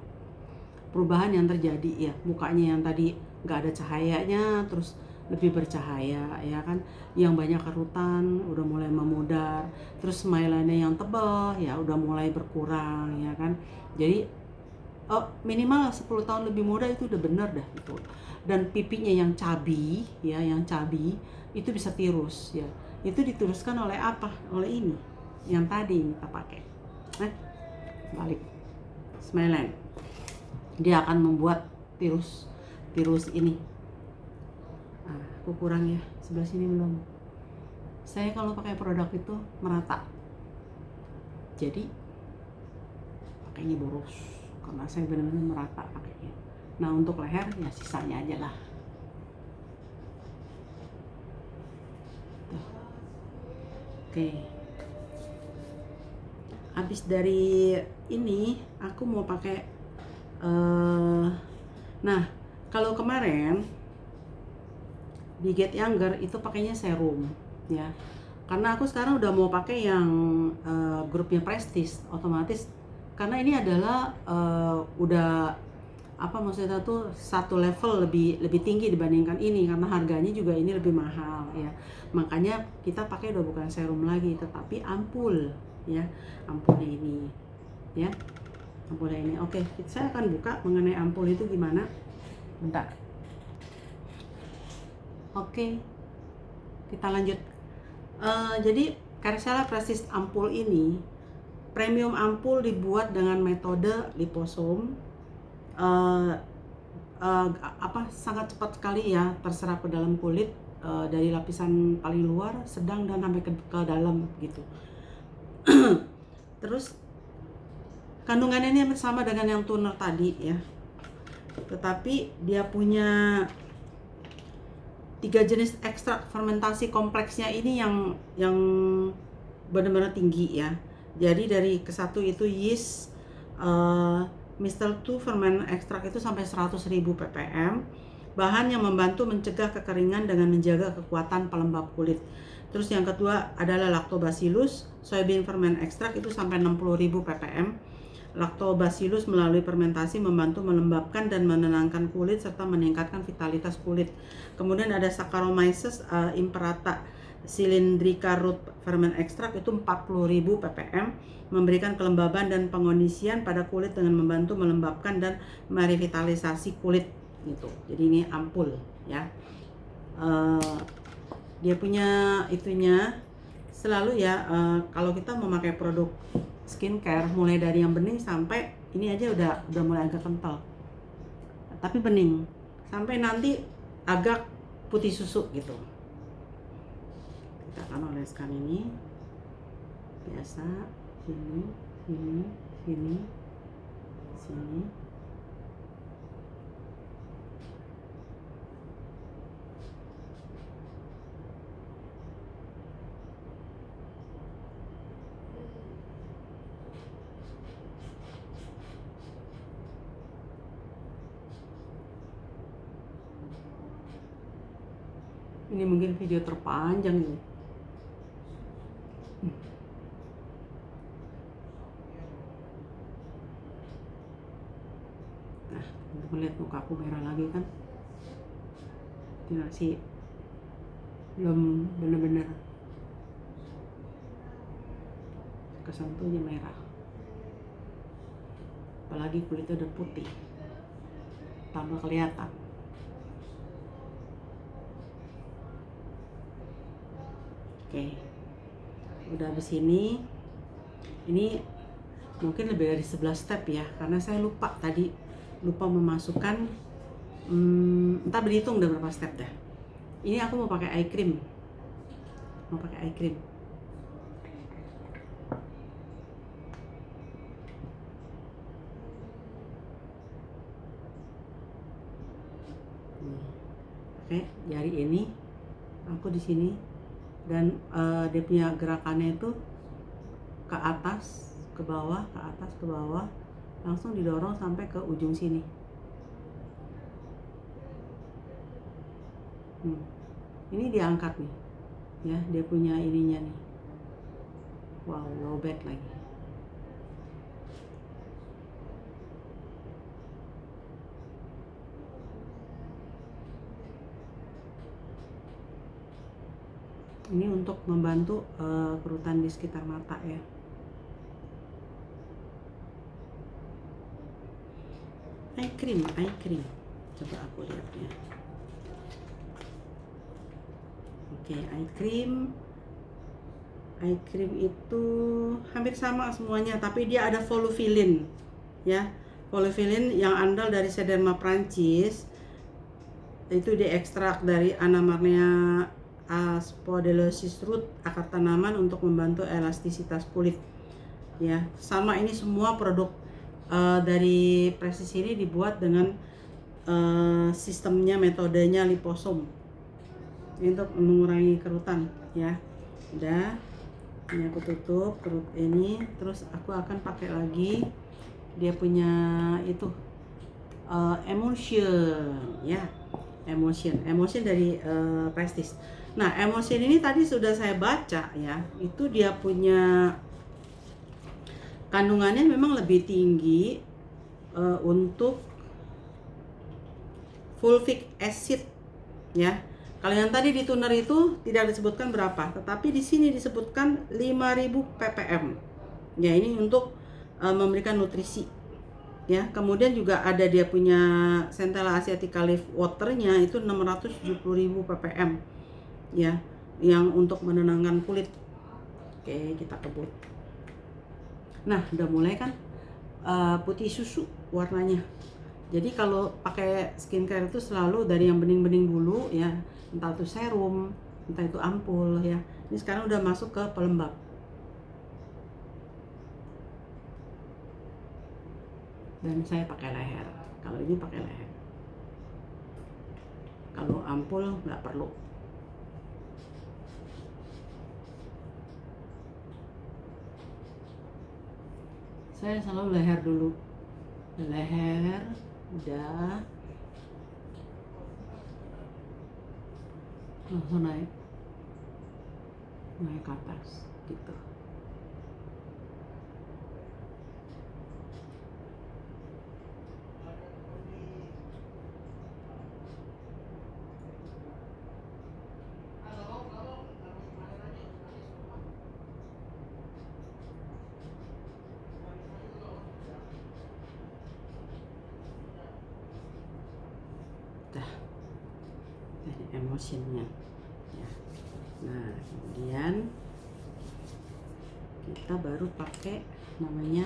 yang terjadi ya. Mukanya yang tadi nggak ada cahayanya terus lebih bercahaya ya kan, yang banyak kerutan udah mulai memudar, terus smile-nya yang tebal ya udah mulai berkurang ya kan. Jadi minimal 10 tahun lebih muda itu udah bener dah gitu. Dan pipinya yang cabi ya, yang cabi itu bisa tirus ya. Itu ditiruskan oleh apa? Oleh ini yang tadi kita pakai. Balik. Smiland. Dia akan membuat virus ini. Aku kurang ya, sebelah sini belum. Saya kalau pakai produk itu merata, jadi pakainya boros karena saya benar-benar merata pakainya. Nah untuk leher ya sisanya aja lah. Tuh. Oke. Habis dari ini aku mau pakai nah kalau kemarin di Get Younger itu pakainya serum ya, karena aku sekarang udah mau pakai yang grupnya Prestige otomatis, karena ini adalah udah apa maksudnya tuh satu level lebih tinggi dibandingkan ini, karena harganya juga ini lebih mahal ya, makanya kita pakai udah bukan serum lagi tetapi ampul ya, ampulnya ini ya, ampulnya ini. Oke, saya akan buka mengenai ampul itu gimana, bentar. Oke, kita lanjut. Jadi Carcella Prestige ampul ini premium ampul dibuat dengan metode liposome, sangat cepat sekali ya, terserap ke dalam kulit dari lapisan paling luar, sedang dan sampai ke dalam gitu. Terus kandungannya ini sama dengan yang toner tadi ya, tetapi dia punya 3 jenis ekstrak fermentasi kompleksnya ini yang benar-benar tinggi ya. Jadi dari ke-1 itu yeast Mr. 2 ferment ekstrak itu sampai 100.000 ppm, bahan yang membantu mencegah kekeringan dengan menjaga kekuatan pelembab kulit. Terus yang kedua adalah Lactobacillus soybean ferment ekstrak itu sampai 60.000 ppm. Lactobacillus melalui fermentasi membantu melembabkan dan menenangkan kulit serta meningkatkan vitalitas kulit. Kemudian ada Saccharomyces imperata cylindrica root ferment extract itu 40.000 ppm, memberikan kelembaban dan pengondisian pada kulit dengan membantu melembabkan dan merevitalisasi kulit gitu. Jadi ini ampul ya. Dia punya itunya selalu ya, kalau kita memakai produk skincare mulai dari yang bening sampai ini aja udah mulai agak kental, tapi bening sampai nanti agak putih susu gitu. Kita akan oleskan ini biasa, sini. Ini mungkin video terpanjang ini. Nah, untuk melihat muka aku merah lagi kan, tidak sih, belum bener-bener kesentuhnya merah, apalagi kulitnya udah putih, tambah kelihatan. Oke, udah habis ini mungkin lebih dari 11 step ya, karena saya lupa memasukkan entah berhitung udah berapa step dah. Ini aku mau pakai eye cream, Oke, jari ini aku di sini, dan dia punya gerakannya itu ke atas ke bawah, langsung didorong sampai ke ujung sini. Ini diangkat nih ya, dia punya ininya nih. Wow, lowbat lagi. Ini untuk membantu kerutan di sekitar mata ya. Eye cream. Coba aku lihat ya. Oke, eye cream itu hampir sama semuanya, tapi dia ada volufiline. ya. Polyfilin yang andal dari Sederma Prancis, itu diekstrak dari Anamarnia aspodelosis root, akar tanaman, untuk membantu elastisitas kulit. Ya, sama ini semua produk dari Prestige ini dibuat dengan sistemnya, metodenya liposom untuk mengurangi kerutan, ya. Udah, ini aku tutup kerut ini, terus aku akan pakai lagi dia punya itu emulsion, ya. Emulsion dari Prestige. Nah, emulsion ini tadi sudah saya baca, ya, itu dia punya kandungannya memang lebih tinggi untuk fulvic acid, ya. Kalau yang tadi di tuner itu tidak disebutkan berapa, tetapi di sini disebutkan 5000 ppm. Ya, ini untuk memberikan nutrisi, ya. Kemudian juga ada dia punya Centella asiatica leaf waternya itu 670.000 ppm, ya, yang untuk menenangkan kulit. Oke, kita kebut. Nah, udah mulai kan putih susu warnanya. Jadi kalau pakai skincare itu selalu dari yang bening-bening dulu, ya, entah itu serum, entah itu ampul, ya. Ini sekarang udah masuk ke pelembab. Dan saya pakai leher. Kalau ini pakai leher. Kalau ampul nggak perlu. Saya selalu leher dulu. Leher udah, langsung naik ke atas gitu. Dari emulsionnya, ya. Nah, kemudian kita baru pakai namanya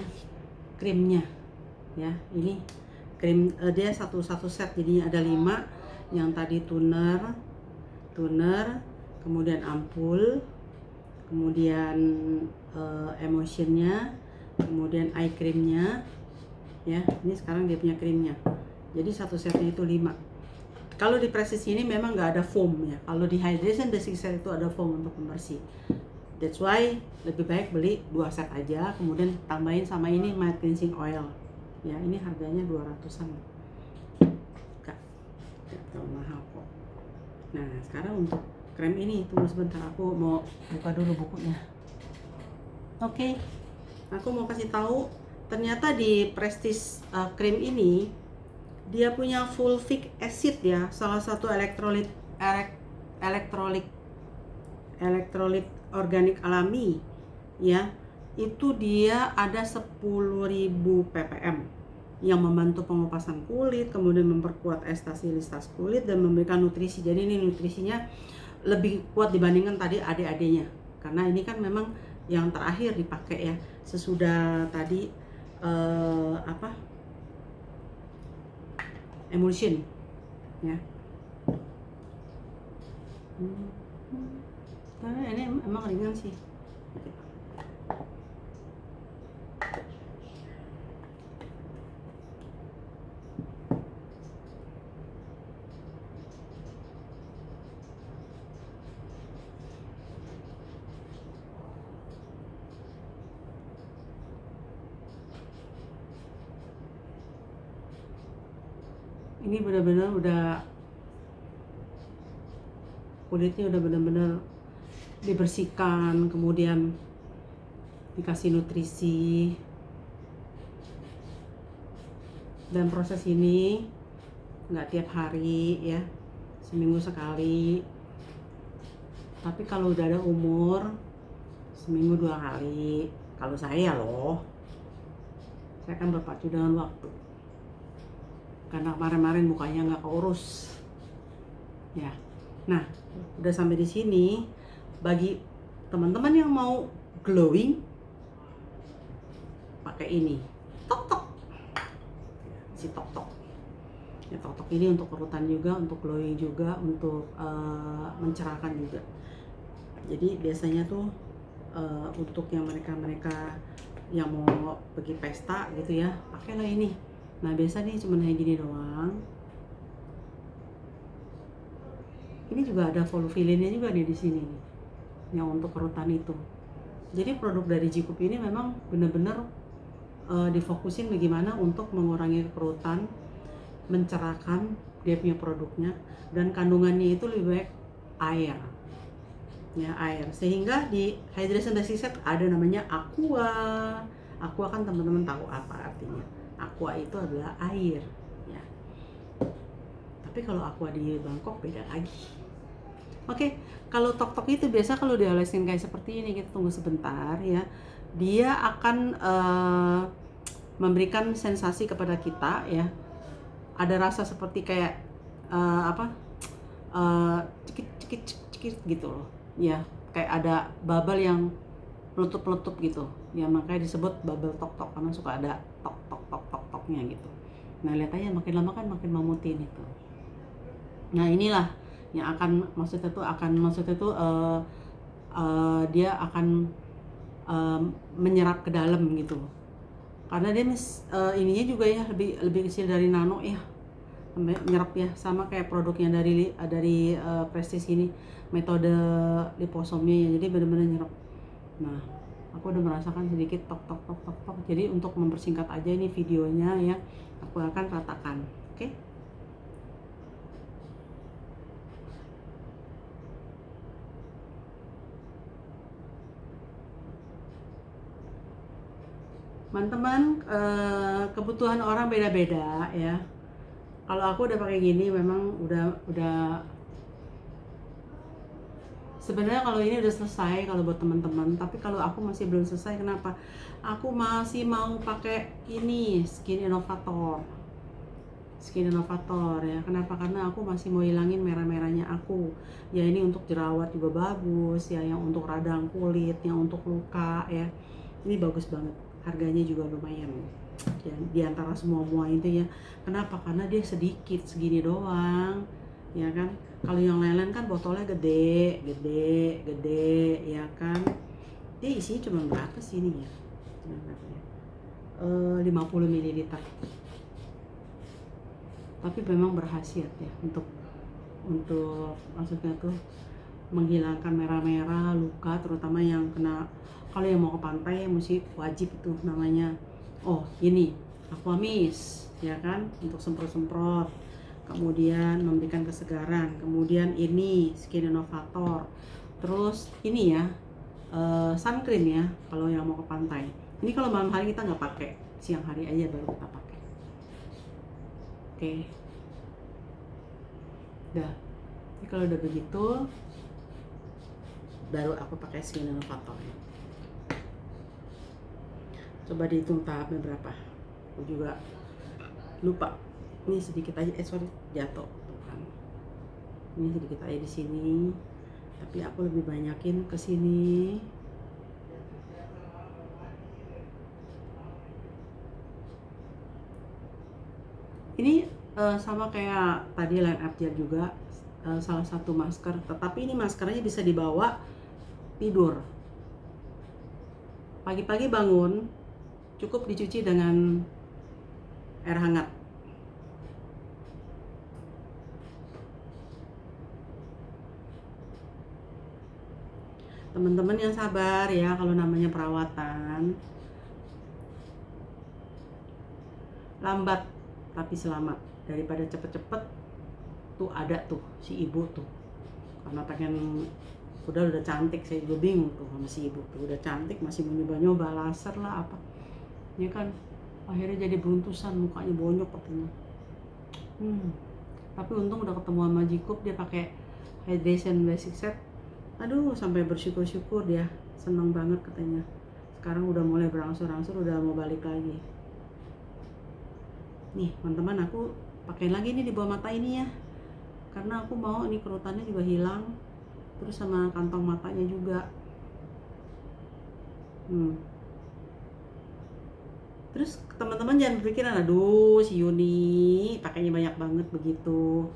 krimnya, ya. Ini krim dia satu set, jadinya ada 5. Yang tadi toner, kemudian ampul, kemudian emulsionnya, kemudian eye creamnya, ya. Ini sekarang dia punya krimnya, jadi satu setnya itu 5. Kalau di Prestige ini memang nggak ada foam, ya. Kalau di Hydration Basic Set itu ada foam untuk pembersih. That's why lebih baik beli 2 set aja, kemudian tambahin sama ini matte cleansing oil. Ya, ini harganya 200-an. Enggak terlalu mahal kok. Nah, sekarang untuk krem ini, tunggu sebentar, aku mau buka dulu bukunya. Oke. Aku mau kasih tahu, ternyata di Prestige krim ini dia punya fulvic acid, ya, salah satu elektrolit organik alami, ya. Itu dia ada 10.000 ppm yang membantu pengupasan kulit, kemudian memperkuat elastisitas kulit dan memberikan nutrisi. Jadi ini nutrisinya lebih kuat dibandingkan tadi adik-adiknya, karena ini kan memang yang terakhir dipakai, ya, sesudah tadi emulsion, ya. Karena ini emang ringan sih. Ini benar-benar udah, kulitnya udah benar-benar dibersihkan, kemudian dikasih nutrisi. Dan proses ini nggak tiap hari, ya, seminggu sekali. Tapi kalau udah ada umur, seminggu 2 kali. Kalau saya loh, saya kan berpacu dengan waktu, karena kemarin-kemarin mukanya nggak keurus, ya. Nah, udah sampai di sini. Bagi teman-teman yang mau glowing, pakai ini, tok tok, si tok-tok. Ya, tok-tok ini untuk kerutan juga, untuk glowing juga, untuk mencerahkan juga. Jadi biasanya tuh untuk yang mereka yang mau pergi pesta gitu ya, pakailah ini. Nah biasa nih cuma kayak gini doang. Ini juga ada volufilinnya juga nih di sini nih, yang untuk kerutan itu. Jadi produk dari Jikup ini memang benar-benar difokusin bagaimana untuk mengurangi kerutan, mencerahkan dia punya produknya, dan kandungannya itu lebih baik air. Ya, air. Sehingga di hydration basic set ada namanya aqua. Aqua kan teman-teman tahu apa artinya. Aqua itu adalah air, ya. Tapi kalau aqua di Bangkok beda lagi. Oke, kalau tok-tok itu biasa kalau diolesin kayak seperti ini, kita tunggu sebentar ya. Dia akan memberikan sensasi kepada kita ya. Ada rasa seperti kayak cekit gitu loh. Ya, kayak ada bubble yang meletup-letup gitu. Ya makanya disebut bubble tok-tok karena suka ada tok-tok-tok-tok-toknya gitu. Nah, lihat aja makin lama kan makin memutin itu. Nah, inilah yang maksudnya tuh dia akan menyerap ke dalam gitu. Karena dia ininya juga ya lebih kecil dari nano ya, menyerap ya, sama kayak produknya dari Prestige ini, metode liposomnya ya, jadi benar-benar nyerap. Nah, aku udah merasakan sedikit tok. Jadi untuk mempersingkat aja ini videonya ya, aku akan ratakan. Oke? Teman-teman, kebutuhan orang beda-beda ya. Kalau aku udah pakai gini memang udah sebenarnya kalau ini udah selesai kalau buat teman-teman, tapi kalau aku masih belum selesai. Kenapa? Aku masih mau pakai ini Skin Innovator ya. Kenapa? Karena aku masih mau hilangin merah-merahnya aku ya. Ini untuk jerawat juga bagus ya, yang untuk radang kulit, yang untuk luka ya, ini bagus banget. Harganya juga lumayan ya, di antara semua itu ya. Kenapa? Karena dia sedikit segini doang ya kan. Kalau yang lain-lain kan botolnya gede ya kan. Dia isinya cuma berapa sih ini ya? 50 ml. Tapi memang berkhasiat ya untuk maksudnya tuh menghilangkan merah-merah, luka, terutama yang kena. Kalau yang mau ke pantai mesti wajib itu namanya. Oh, ini Aqua Mist ya kan, untuk semprot-semprot. Kemudian memberikan kesegaran. Kemudian ini Skin Innovator. Terus ini ya, sun cream ya kalau yang mau ke pantai. Ini kalau malam hari kita nggak pakai, siang hari aja baru kita pakai. Oke. Udah. Jadi kalau udah begitu, baru aku pakai Skin Innovator ya. Coba dihitung tahapnya berapa. Aku juga lupa. Ini sedikit aja, jatuh. Ini sedikit aja di sini. Tapi aku lebih banyakin ke sini. Ini sama kayak tadi Line Up Gel juga, salah satu masker. Tetapi ini maskernya bisa dibawa tidur. Pagi-pagi bangun, cukup dicuci dengan air hangat. Teman-teman yang sabar ya, kalau namanya perawatan lambat tapi selamat daripada cepet-cepet. Tuh ada tuh si ibu tuh, karena pengen udah cantik, saya juga bingung tuh sama si ibu tuh, udah cantik masih mau nyoba-nyoba laser lah apa ya kan, akhirnya jadi beruntusan, mukanya bonyok katanya. Tapi untung udah ketemu sama Jikup, dia pakai hydration basic set. Aduh, sampai bersyukur-syukur dia, seneng banget katanya. Sekarang udah mulai berangsur-angsur udah mau balik lagi. Nih teman-teman, aku pakai lagi nih di bawah mata ini ya, karena aku mau ini kerutannya juga hilang, terus sama kantong matanya juga. Terus teman-teman jangan berpikiran, aduh si Yuni pakainya banyak banget begitu.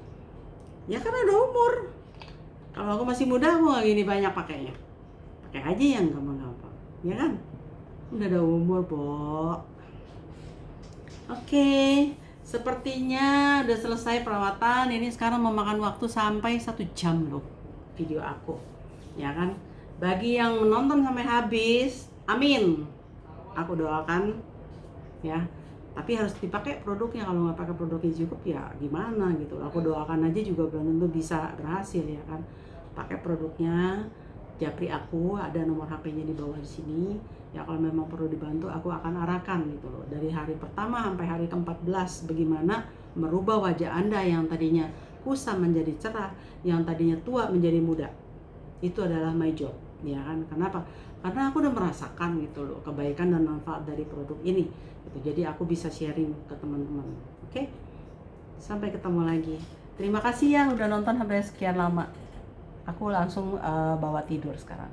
Ya karena ada umur. Kalau aku masih muda aku nggak gini banyak pakainya. Pakai aja yang gampang-gampang, ya kan? Udah ada umur, Bo. Oke, sepertinya udah selesai perawatan. Ini sekarang memakan waktu sampai 1 jam loh video aku, ya kan? Bagi yang menonton sampai habis, amin. Aku doakan, ya. Tapi harus dipakai produknya. Kalau nggak pakai produknya cukup, ya gimana gitu. Aku doakan aja juga belum tentu bisa berhasil, ya kan? Pakai produknya. Japri aku ada nomor HP-nya di bawah di sini. Ya kalau memang perlu dibantu aku akan arahkan gitu loh. Dari hari pertama sampai hari ke-14 bagaimana merubah wajah Anda yang tadinya kusam menjadi cerah, yang tadinya tua menjadi muda. Itu adalah my job, ya kan? Kenapa? Karena aku udah merasakan gitu loh kebaikan dan manfaat dari produk ini. Gitu. Jadi aku bisa sharing ke teman-teman. Oke? Sampai ketemu lagi. Terima kasih ya udah nonton sampai sekian lama. Aku langsung bawa tidur sekarang.